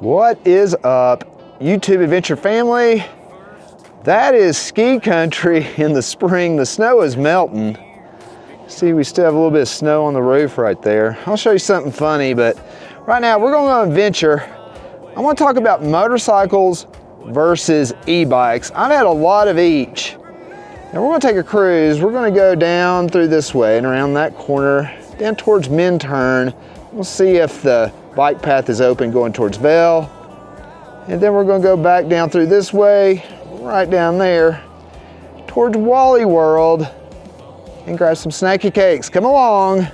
What is up, YouTube Adventure family? That is ski country in the spring. The snow is melting. See, we still have a little bit of snow on the roof right there. I'll show you something funny, but right now we're going on an adventure. I want to talk about motorcycles versus e-bikes. I've had a lot of each. Now we're going to take a cruise. We're going to go down through this way and around that corner, down towards Minturn. We'll see if the bike path is open going towards Vail. And then we're going to go back down through this way, right down there, towards Wally World, and grab some snacky cakes. Come along,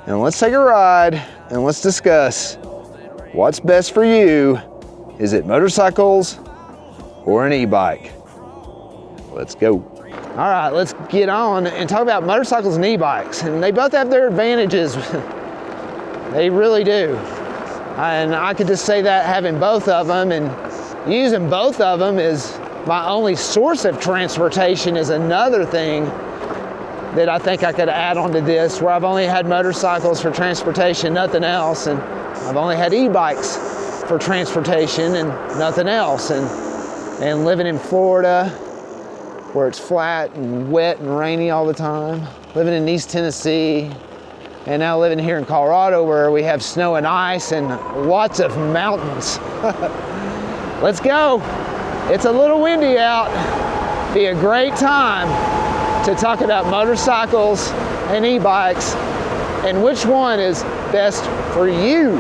and let's take a ride, and let's discuss what's best for you. Is it motorcycles or an e-bike? Let's go. All right, let's get on and talk about motorcycles and e-bikes. And they both have their advantages. They really do. And I could just say that having both of them and using both of them as my only source of transportation is another thing that I think I could add on to this, where I've only had motorcycles for transportation, nothing else, and I've only had e-bikes for transportation and nothing else. And living in Florida, where it's flat and wet and rainy all the time, living in East Tennessee, and now living here in Colorado where we have snow and ice and lots of mountains. Let's go. It's a little windy out. Be a great time to talk about motorcycles and e-bikes and which one is best for you.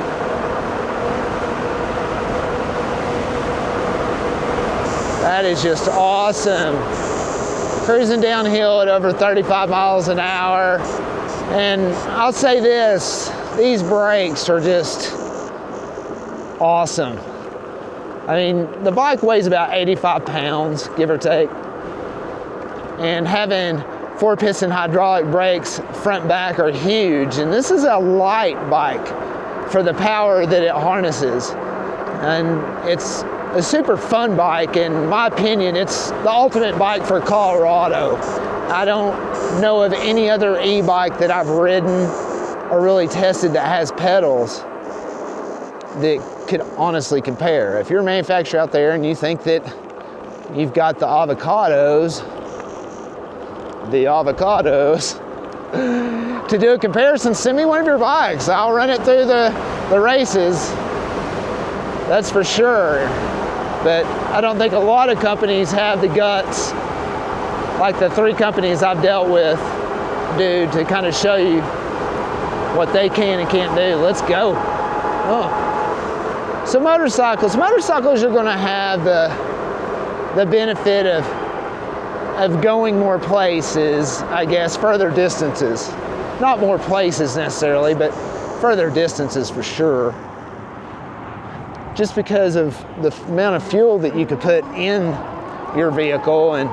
That is just awesome. Cruising downhill at over 35 miles an hour. And I'll say this, these brakes are just awesome. I mean, the bike weighs about 85 pounds, give or take. And having 4-piston hydraulic brakes front and back are huge. And this is a light bike for the power that it harnesses. And it's a super fun bike. In my opinion, it's the ultimate bike for Colorado. I don't know of any other e-bike that I've ridden or really tested that has pedals that could honestly compare. If you're a manufacturer out there and you think that you've got the avocados to do a comparison, send me one of your bikes. I'll run it through the races, that's for sure. But I don't think a lot of companies have the guts like the 3 companies I've dealt with do to kind of show you what they can and can't do. Let's go. Oh. So motorcycles are going to have the benefit of going more places, I guess, further distances. Not more places necessarily, but further distances for sure. Just because of the amount of fuel that you could put in your vehicle and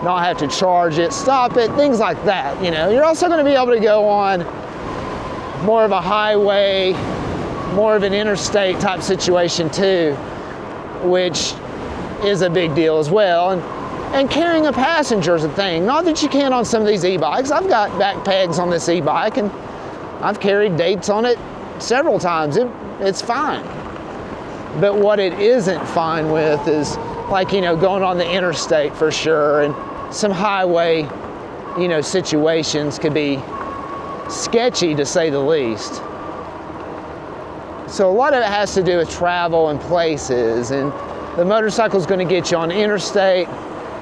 not have to charge it, stop it, things like that. You know, you're also going to be able to go on more of a highway, more of an interstate type situation too, which is a big deal as well. And carrying a passenger is a thing. Not that you can on some of these e-bikes. I've got back pegs on this e-bike and I've carried dates on it several times. It's fine. But what it isn't fine with is, like, you know, going on the interstate for sure, and some highway, you know, situations could be sketchy to say the least. So a lot of it has to do with travel and places, and the motorcycle is going to get you on interstate,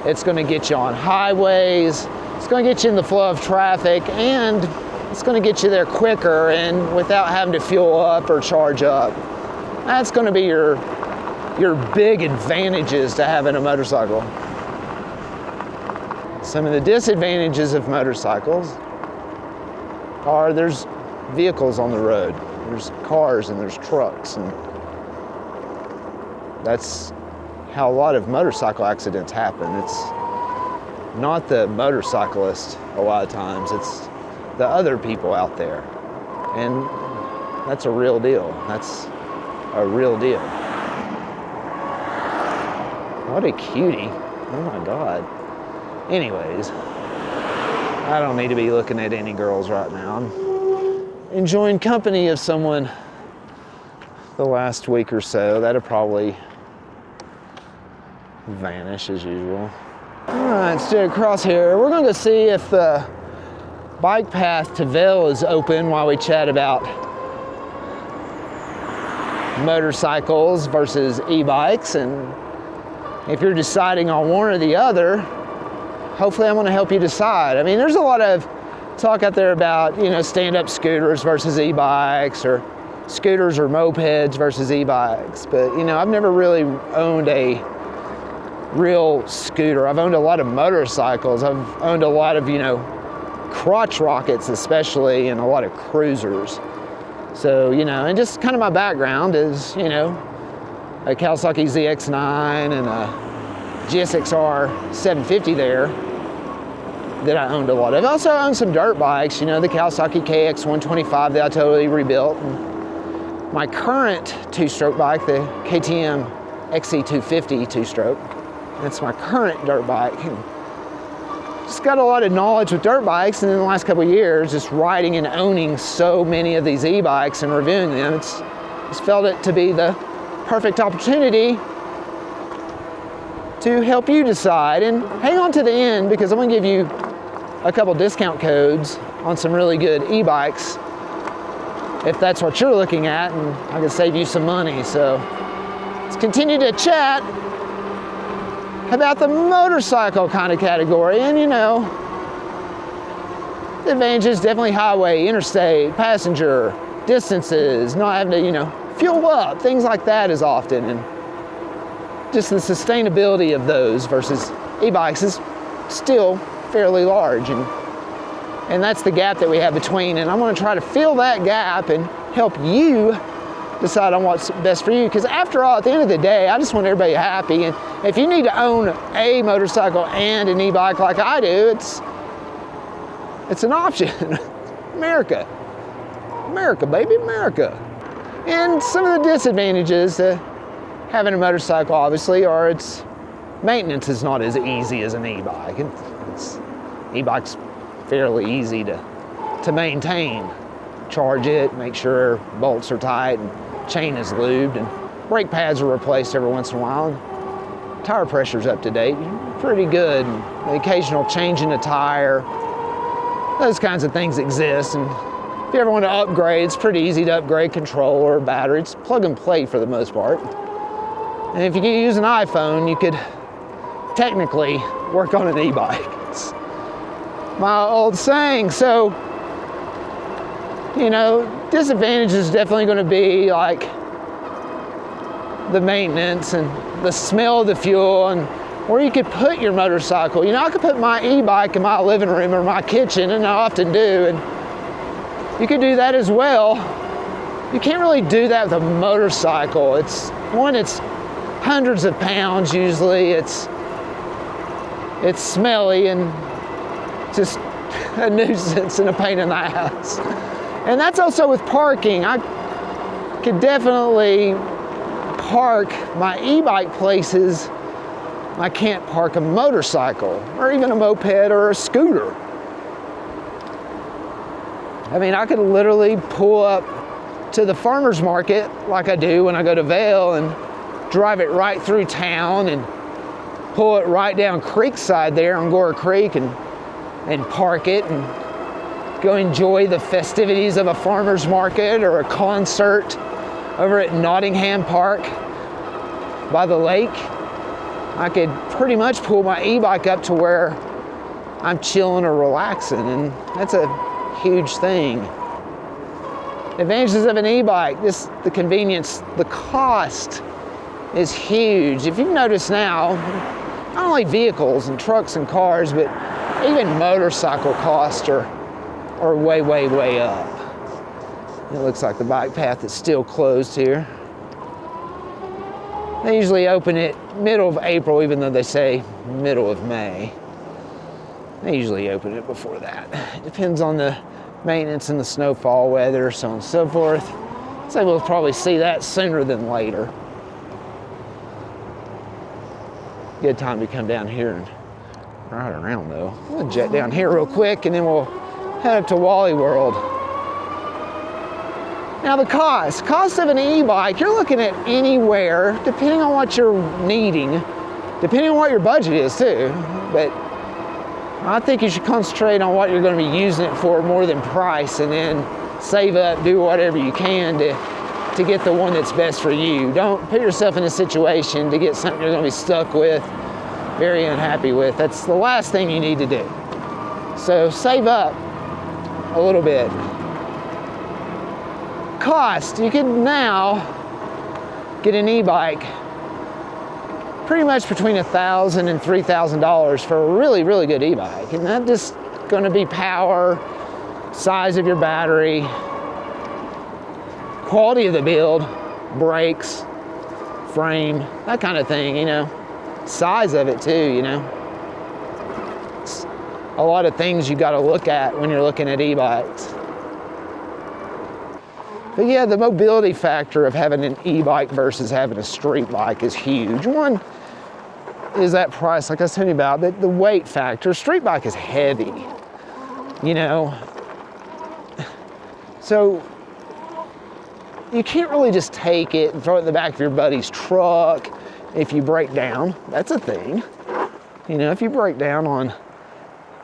it's going to get you on highways, it's going to get you in the flow of traffic, and it's going to get you there quicker and without having to fuel up or charge up. That's going to be your big advantages to having a motorcycle. Some of the disadvantages of motorcycles are there's vehicles on the road. There's cars and there's trucks, and that's how a lot of motorcycle accidents happen. It's not the motorcyclist a lot of times, it's the other people out there. And that's a real deal. That's a real deal. What a cutie. Oh my God. Anyways, I don't need to be looking at any girls right now. I'm enjoying company of someone the last week or so. That'll probably vanish as usual. All right, straight across here. We're gonna go see if the bike path to Vail is open while we chat about motorcycles versus e-bikes, and if you're deciding on one or the other, hopefully I'm gonna help you decide. I mean, there's a lot of talk out there about, you know, stand-up scooters versus e-bikes, or scooters or mopeds versus e-bikes, but you know, I've never really owned a real scooter. I've owned a lot of motorcycles. I've owned a lot of, you know, crotch rockets especially, and a lot of cruisers. So, you know, and just kind of my background is, you know, a Kawasaki ZX9 and a GSXR 750 there that I owned a lot of. I also owned some dirt bikes, you know, the Kawasaki KX 125 that I totally rebuilt. And my current two-stroke bike, the KTM XC250 two-stroke, that's my current dirt bike. And just got a lot of knowledge with dirt bikes, and in the last couple of years, just riding and owning so many of these e-bikes and reviewing them, it's felt it to be the perfect opportunity to help you decide. And hang on to the end, because I'm gonna give you a couple discount codes on some really good e-bikes if that's what you're looking at, and I can save you some money. So let's continue to chat about the motorcycle kind of category. And you know, the advantages, definitely highway, interstate, passenger, distances, not having to, you know, fuel up, things like that is often, and just the sustainability of those versus e-bikes is still fairly large, and that's the gap that we have between, and I'm going to try to fill that gap and help you decide on what's best for you, because after all, at the end of the day, I just want everybody happy. And if you need to own a motorcycle and an e-bike like I do, it's an option. America, baby, America. And some of the disadvantages to having a motorcycle, obviously, are its maintenance is not as easy as an e-bike. E-bike's fairly easy to maintain. Charge it, make sure bolts are tight, and chain is lubed, and brake pads are replaced every once in a while, and tire pressure's up to date. Pretty good. And the occasional change in a tire, those kinds of things exist. And if you ever want to upgrade, it's pretty easy to upgrade controller, battery. It's plug and play for the most part. And if you could use an iPhone, you could technically work on an e-bike. It's my old saying. So, you know, disadvantage is definitely going to be like the maintenance and the smell of the fuel, and where you could put your motorcycle. You know, I could put my e-bike in my living room or my kitchen, and I often do, and you could do that as well. You can't really do that with a motorcycle. It's hundreds of pounds usually. It's smelly and just a nuisance and a pain in the ass. And that's also with parking. I could definitely park my e-bike places. I can't park a motorcycle or even a moped or a scooter. I mean, I could literally pull up to the farmer's market like I do when I go to Vail and drive it right through town and pull it right down Creekside there on Gora Creek and park it and go enjoy the festivities of a farmer's market or a concert over at Nottingham Park by the lake. I could pretty much pull my e-bike up to where I'm chilling or relaxing, and that's a huge thing. Advantages of an e-bike, just the convenience, the cost is huge. If you've noticed now, not only vehicles and trucks and cars, but even motorcycle costs are way, way, way up. It looks like the bike path is still closed here. They usually open it middle of April, even though they say middle of May. They usually open it before that. It depends on the maintenance and the snowfall weather, so on and so forth. So we'll probably see that sooner than later. Good time to come down here and ride around though. We'll jet down here real quick and then we'll head up to Wally World. Now the cost of an e-bike, you're looking at anywhere, depending on what you're needing, depending on what your budget is too, but I think you should concentrate on what you're going to be using it for more than price, and then save up, do whatever you can to get the one that's best for you. Don't put yourself in a situation to get something you're going to be stuck with, very unhappy with. That's the last thing you need to do. So save up a little bit. Cost, you can now get an e-bike pretty much between $1,000 and $3,000 for a really, really good e-bike. And that's just going to be power, size of your battery, quality of the build, brakes, frame, that kind of thing, you know. Size of it too, you know. It's a lot of things you got to look at when you're looking at e-bikes. But yeah, the mobility factor of having an e-bike versus having a street bike is huge. One is that price, like I was telling you about, but the weight factor. Street bike is heavy, you know. So you can't really just take it and throw it in the back of your buddy's truck if you break down. That's a thing. You know, if you break down on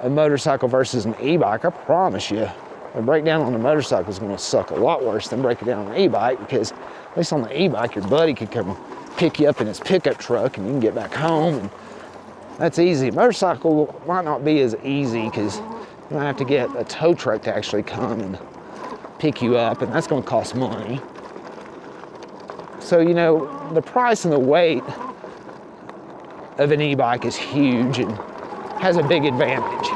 a motorcycle versus an e-bike, I promise you, a breakdown on the motorcycle is going to suck a lot worse than breaking down on an e-bike, because at least on the e-bike, your buddy could come pick you up in his pickup truck and you can get back home, and that's easy. Motorcycle might not be as easy because you might have to get a tow truck to actually come and pick you up, and that's going to cost money. So, you know, the price and the weight of an e-bike is huge and has a big advantage.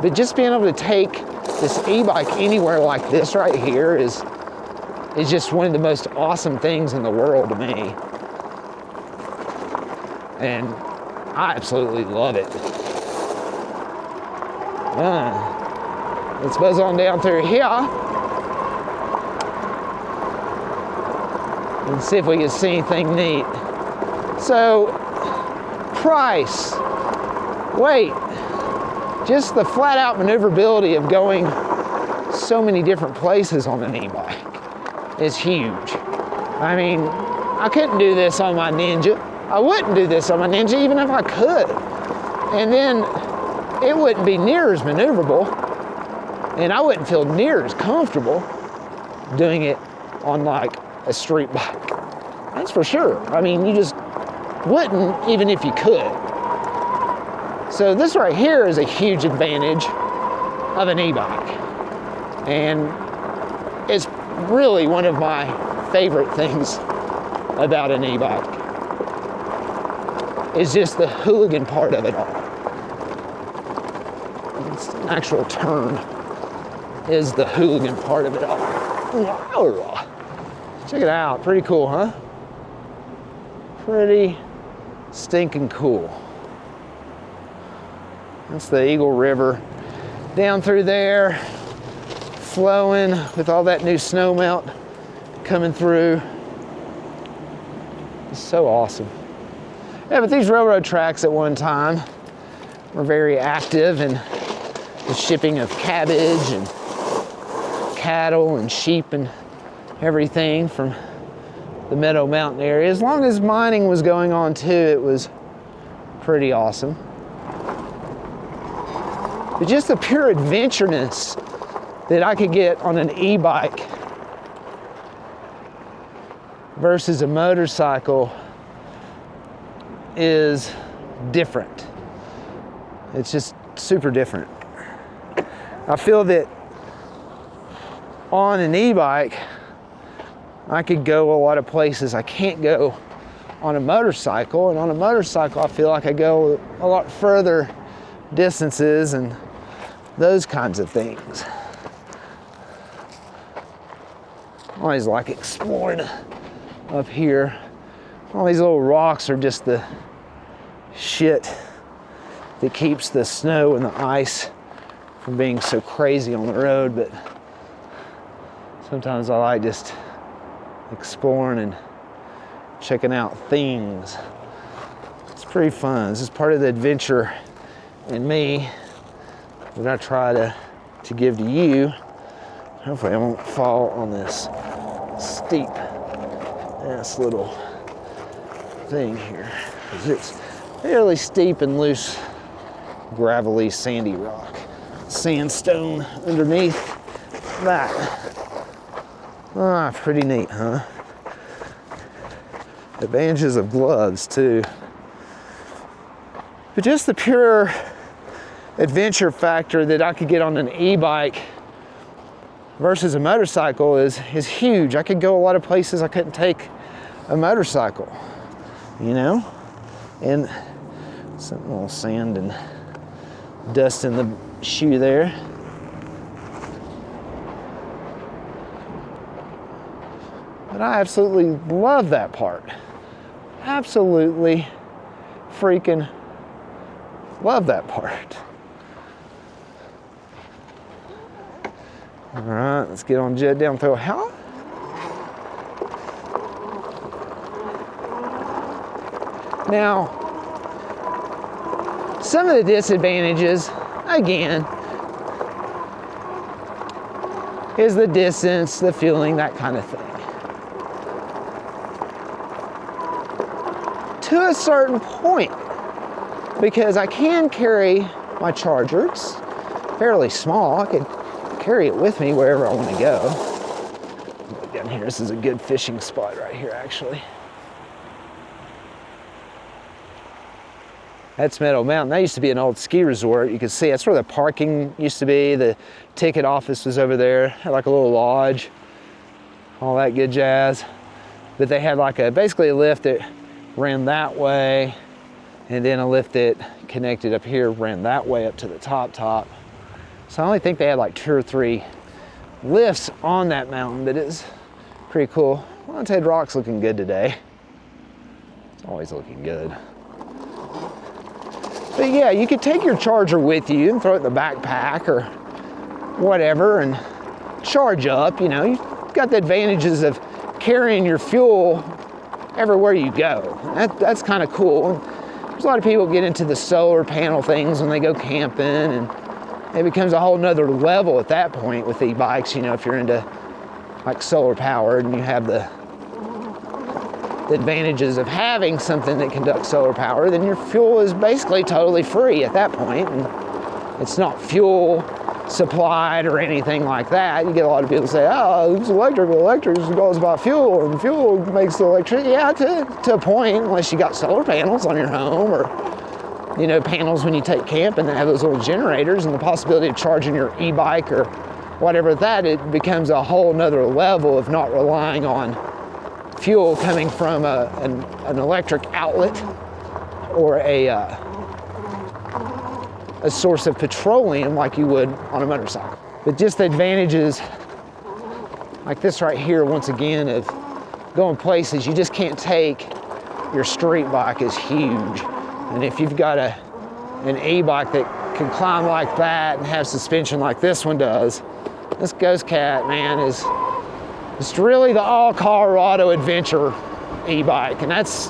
But just being able to take this e-bike anywhere like this right here is just one of the most awesome things in the world to me. And I absolutely love it. Let's buzz on down through here and see if we can see anything neat. So, price, weight, just the flat out maneuverability of going so many different places on an e-bike is huge. I mean, I couldn't do this on my Ninja. I wouldn't do this on my Ninja even if I could. And then it wouldn't be near as maneuverable, and I wouldn't feel near as comfortable doing it on like a street bike. That's for sure. I mean, you just wouldn't even if you could. So this right here is a huge advantage of an e-bike. And it's really one of my favorite things about an e-bike. It's just the hooligan part of it all. It's the actual turn is the hooligan part of it all. Check it out, pretty cool, huh? Pretty stinking cool. That's the Eagle River down through there, flowing with all that new snow melt coming through. It's so awesome. Yeah, but these railroad tracks at one time were very active in the shipping of cabbage and cattle and sheep and everything from the Meadow Mountain area. As long as mining was going on too, it was pretty awesome. But just the pure adventureness that I could get on an e-bike versus a motorcycle is different. It's just super different. I feel that on an e-bike, I could go a lot of places I can't go on a motorcycle, and on a motorcycle I feel like I go a lot further distances and those kinds of things. I always like exploring up here. All these little rocks are just the shit that keeps the snow and the ice from being so crazy on the road, but sometimes I like just exploring and checking out things. It's pretty fun. This is part of the adventure in me that I try to give to you Hopefully I won't fall on this steep ass little thing here, because it's fairly steep and loose, gravelly, sandy rock. Sandstone underneath that. Ah, pretty neat, huh? Advantages of gloves too. But just the pure adventure factor that I could get on an e-bike versus a motorcycle is huge. I could go a lot of places I couldn't take a motorcycle, you know? And some little sand and dust in the shoe there. But I absolutely love that part. Absolutely freaking love that part. All right, let's get on jet down through a hill. Now, some of the disadvantages, again, is the distance, the fueling, that kind of thing. To a certain point, because I can carry my charger. It's fairly small. I could carry it with me wherever I want to go. Down here, this is a good fishing spot right here, actually. That's Meadow Mountain. That used to be an old ski resort. You can see that's where the parking used to be. The ticket office was over there. Had like a little lodge, all that good jazz. But they had like basically a lift that ran that way, and then a lift that connected up here ran that way up to the top. So I only think they had like 2 or 3 lifts on that mountain, but it's pretty cool. Mountain Rock's looking good today. It's always looking good. But yeah, you could take your charger with you and throw it in the backpack or whatever and charge up, you know. You've got the advantages of carrying your fuel everywhere you go. That's kind of cool. There's a lot of people get into the solar panel things when they go camping, and it becomes a whole nother level at that point with e-bikes, you know, if you're into like solar powered and you have the advantages of having something that conducts solar power, then your fuel is basically totally free at that point, and it's not fuel supplied or anything like that. You get a lot of people say, oh, it's electric, but electric goes by fuel, and fuel makes the electricity. Yeah, to a point, unless you got solar panels on your home, or, you know, panels when you take camping that have those little generators, and the possibility of charging your e-bike or whatever that, it becomes a whole nother level of not relying on fuel coming from an electric outlet or a source of petroleum like you would on a motorcycle. But just the advantages like this right here, once again, of going places you just can't take your street bike is huge. And if you've got an e-bike that can climb like that and have suspension like this one does, this Ghost Cat, man, is it's really the all Colorado adventure e-bike. And that's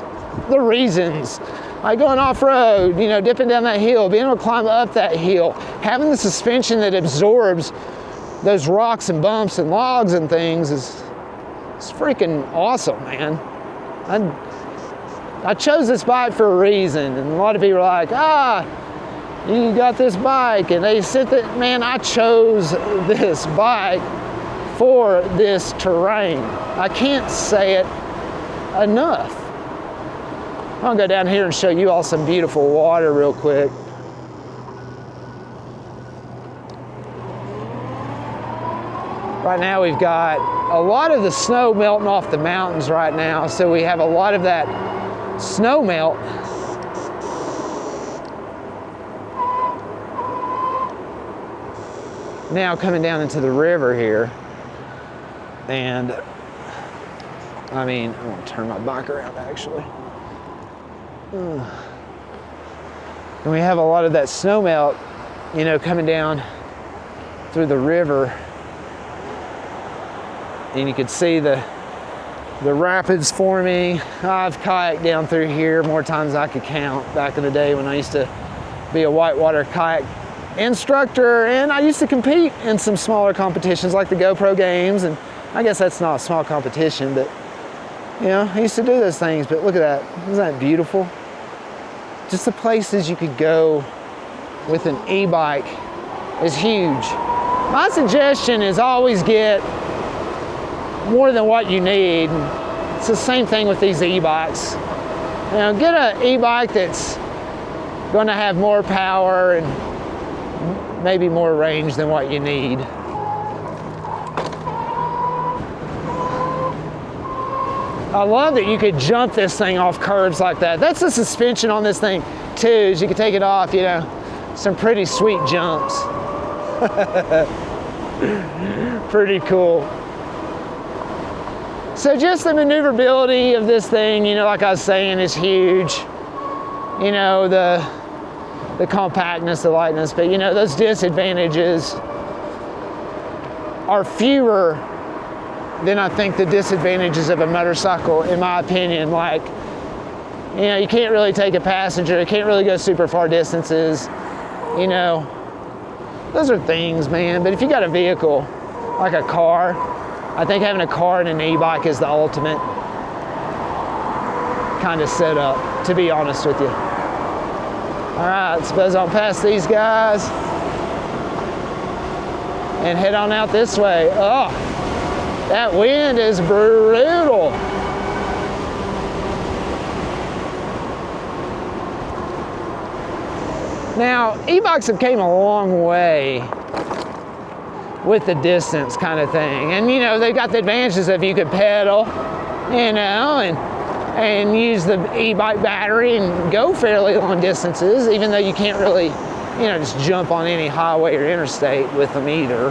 the reasons. Like going off-road, you know, dipping down that hill, being able to climb up that hill, having the suspension that absorbs those rocks and bumps and logs and things it's freaking awesome, man. I chose this bike for a reason, and a lot of people are like, you got this bike, and they said that, man, I chose this bike for this terrain. I can't say it enough. I'm gonna go down here and show you all some beautiful water real quick. Right now we've got a lot of the snow melting off the mountains right now, so we have a lot of that snow melt. Now coming down into the river here. And I mean, I'm gonna turn my bike around actually. And we have a lot of that snow melt, you know, coming down through the river. And you can see the rapids forming. I've kayaked down through here more times than I could count back in the day when I used to be a whitewater kayak instructor, and I used to compete in some smaller competitions like the GoPro games, and I guess that's not a small competition, but you know, I used to do those things. But look at that, isn't that beautiful? Just the places you could go with an e-bike is huge. My suggestion is always get more than what you need. It's the same thing with these e-bikes. You know, get an e-bike that's going to have more power and maybe more range than what you need. I love that you could jump this thing off curbs like that. That's the suspension on this thing too, is you can take it off, you know, some pretty sweet jumps. Pretty cool. So just the maneuverability of this thing, you know, like I was saying, is huge. You know, the compactness, the lightness, but you know, those disadvantages are fewer than I think the disadvantages of a motorcycle, in my opinion. Like, you know, you can't really take a passenger, you can't really go super far distances, you know. Those are things, man, but if you got a vehicle, like a car, I think having a car and an e-bike is the ultimate kind of setup, to be honest with you. All right, let's buzz on past these guys and head on out this way. Oh, that wind is brutal. Now, e-bikes have came a long way with the distance kind of thing. And you know, they've got the advantages of you could pedal, you know, and use the e-bike battery and go fairly long distances, even though you can't really, you know, just jump on any highway or interstate with them either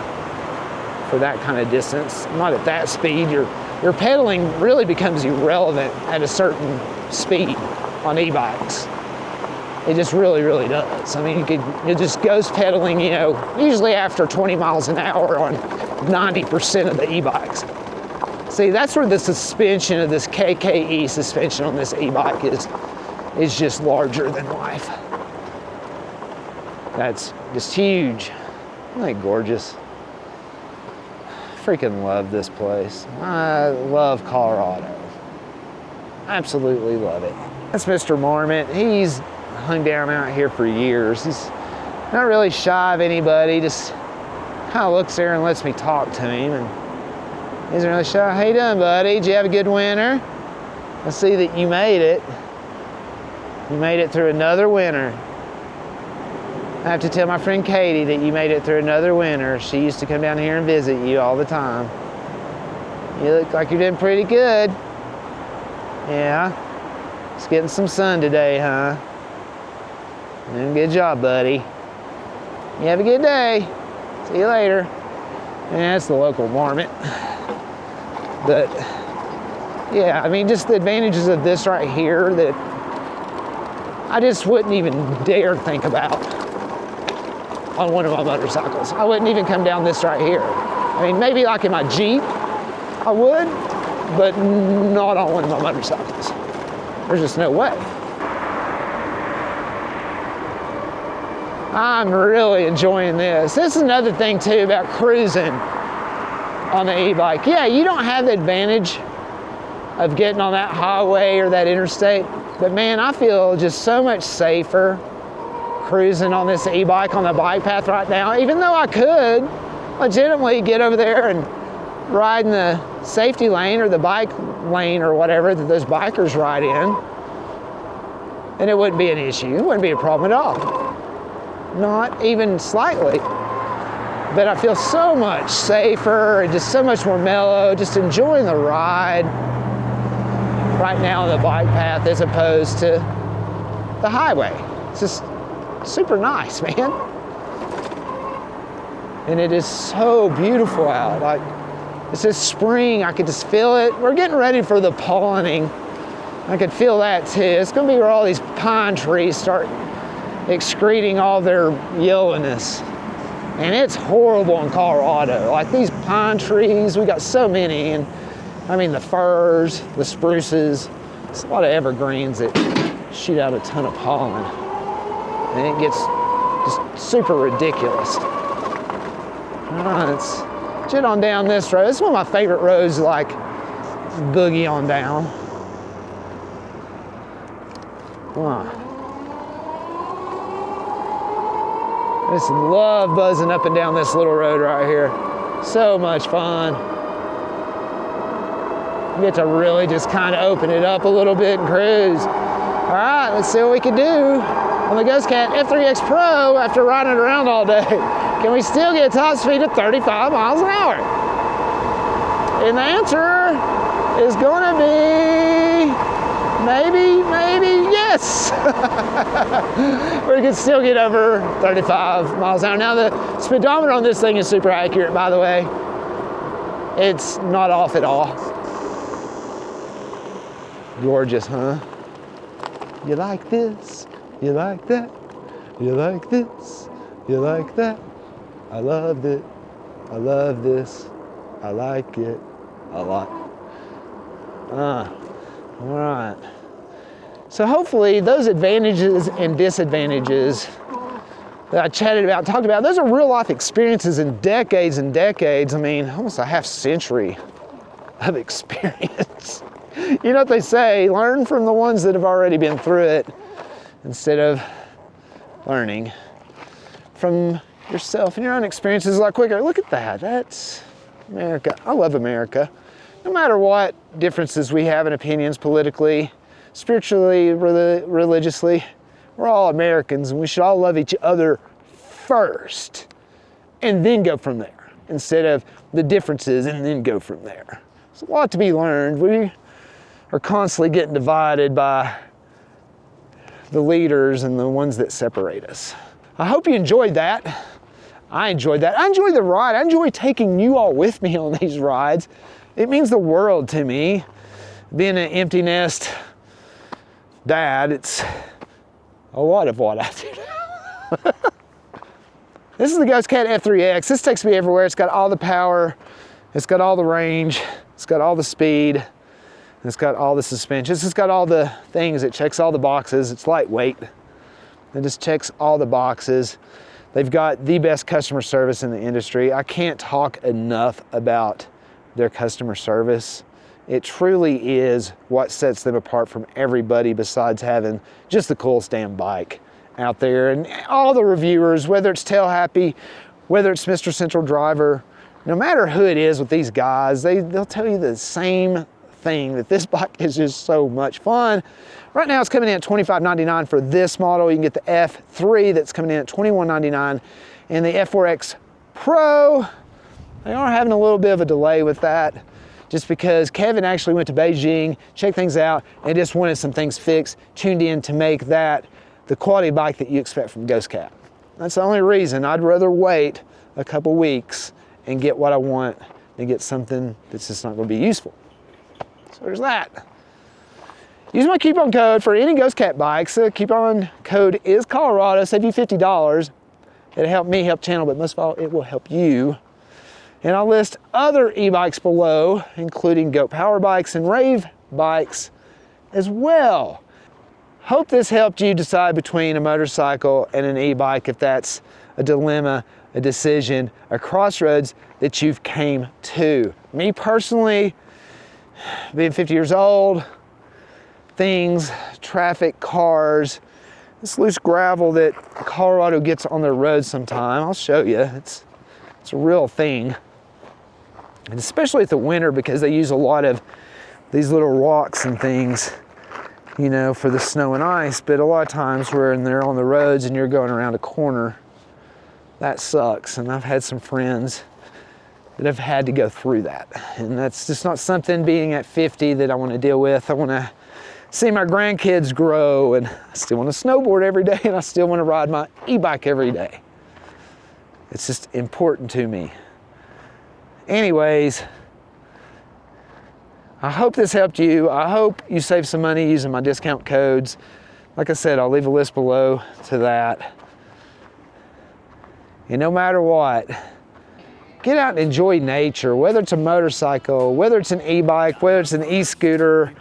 for that kind of distance. Not at that speed. Your pedaling really becomes irrelevant at a certain speed on e-bikes. It just really, really does. I mean, you just ghost pedaling, you know, usually after 20 miles an hour on 90% of the e-bikes. See, that's where the suspension of this KKE suspension on this e-bike is just larger than life. That's just huge. Isn't that gorgeous? Freaking love this place. I love Colorado. Absolutely love it. That's Mr. Marmot. He's hung down out here for years. He's not really shy of anybody, just kind of looks there and lets me talk to him, and he isn't really shy. How you doing, buddy? Did you have a good winter? I see that you made it. You made it through another winter. I have to tell my friend Katie that you made it through another winter. She used to come down here and visit you all the time. You look like you're doing pretty good. Yeah. Just getting some sun today, huh? Good job, buddy. You have a good day. See you later. And that's the local Marmot. But yeah, I mean, just the advantages of this right here that I just wouldn't even dare think about on one of my motorcycles. I wouldn't even come down this right here. I mean, maybe like in my Jeep, I would, but not on one of my motorcycles. There's just no way. I'm really enjoying this. This is another thing too about cruising on the e-bike. Yeah, you don't have the advantage of getting on that highway or that interstate, but man, I feel just so much safer cruising on this e-bike on the bike path right now, even though I could legitimately get over there and ride in the safety lane or the bike lane or whatever that those bikers ride in, and it wouldn't be an issue. It wouldn't be a problem at all. Not even slightly. But I feel so much safer and just so much more mellow, just enjoying the ride right now on the bike path as opposed to the highway. It's just super nice, man. And it is so beautiful out. Like, it's this spring, I could just feel it. We're getting ready for the pollinating. I could feel that too. It's gonna be where all these pine trees start excreting all their yellowness. And it's horrible in Colorado. Like these pine trees, we got so many, and I mean the firs, the spruces, it's a lot of evergreens that shoot out a ton of pollen. And it gets Just super ridiculous. All right, let's jet on down this road. This is one of my favorite roads, like boogie on down. Wow. I just love buzzing up and down this little road right here. So much fun. You get to really just kind of open it up a little bit and cruise. All right, let's see what we can do on the Ghost Cat F3X Pro after riding it around all day. Can we still get a top speed of 35 miles an hour? And the answer is gonna be maybe yes. We can still get over 35 miles an hour. Now the speedometer on this thing is super accurate, by the way. It's not off at all. Gorgeous, huh? You like this? You like that? You like this? You like that? I loved it. I love this. I like it a lot. All right. So hopefully those advantages and disadvantages that I chatted about, talked about, those are real life experiences in decades and decades. I mean, almost a half century of experience. You know what they say, learn from the ones that have already been through it instead of learning from yourself and your own experiences a lot quicker. Look at that, that's America. I love America. No matter what differences we have in opinions politically, spiritually, religiously, we're all Americans and we should all love each other first and then go from there instead of the differences and then go from there. There's a lot to be learned. We are constantly getting divided by the leaders and the ones that separate us. I hope you enjoyed that. I enjoyed that. I enjoyed the ride. I enjoy taking you all with me on these rides. It means the world to me. Being an empty nest dad, it's a lot of what I do now. This is the Ghost Cat F3X. This takes me everywhere. It's got all the power. It's got all the range. It's got all the speed. It's got all the suspensions. It's got all the things. It checks all the boxes. It's lightweight. It just checks all the boxes. They've got the best customer service in the industry. I can't talk enough about their customer service. It truly is what sets them apart from everybody besides having just the coolest damn bike out there. And all the reviewers, whether it's Tail Happy, whether it's Mr. Central Driver, no matter who it is with these guys, they'll tell you the same thing, that this bike is just so much fun. Right now it's coming in at $25.99 for this model. You can get the F3 that's coming in at $21.99 and the F4X Pro. They are having a little bit of a delay with that just because Kevin actually went to Beijing, checked things out, and just wanted some things fixed, tuned in to make that the quality bike that you expect from Ghost Cat. That's the only reason. I'd rather wait a couple weeks and get what I want than get something that's just not going to be useful. So there's that. Use my coupon code for any Ghost Cat bikes. The coupon code is Colorado, save you $50. It'll help me, help channel, but most of all, it will help you. And I'll list other e-bikes below, including goat power bikes and rave bikes as well. Hope this helped you decide between a motorcycle and an e-bike, if that's a dilemma, a decision, a crossroads that you've came to. Me personally, being 50 years old, things, traffic, cars, this loose gravel that Colorado gets on their roads sometime, I'll show you, it's a real thing. And especially at the winter, because they use a lot of these little rocks and things, you know, for the snow and ice. But a lot of times when they're on the roads and you're going around a corner, that sucks. And I've had some friends that have had to go through that. And that's just not something, being at 50, that I want to deal with. I want to see my grandkids grow, and I still want to snowboard every day, and I still want to ride my e-bike every day. It's just important to me. Anyways, I hope this helped you. I hope you save some money using my discount codes. Like I said, I'll leave a list below to that. And no matter what, get out and enjoy nature, whether it's a motorcycle, whether it's an e-bike, whether it's an e-scooter,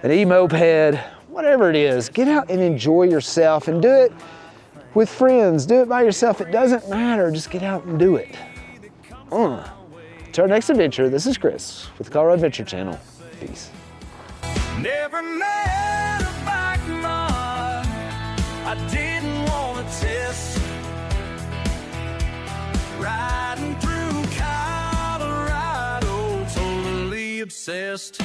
an e-moped, whatever it is. Get out and enjoy yourself, and do it with friends, do it by yourself. It doesn't matter, just get out and do it. To our next adventure, this is Chris with the Colorado Adventure Channel. Peace. Never met a bike mod I didn't want to test. Riding through Colorado, totally obsessed.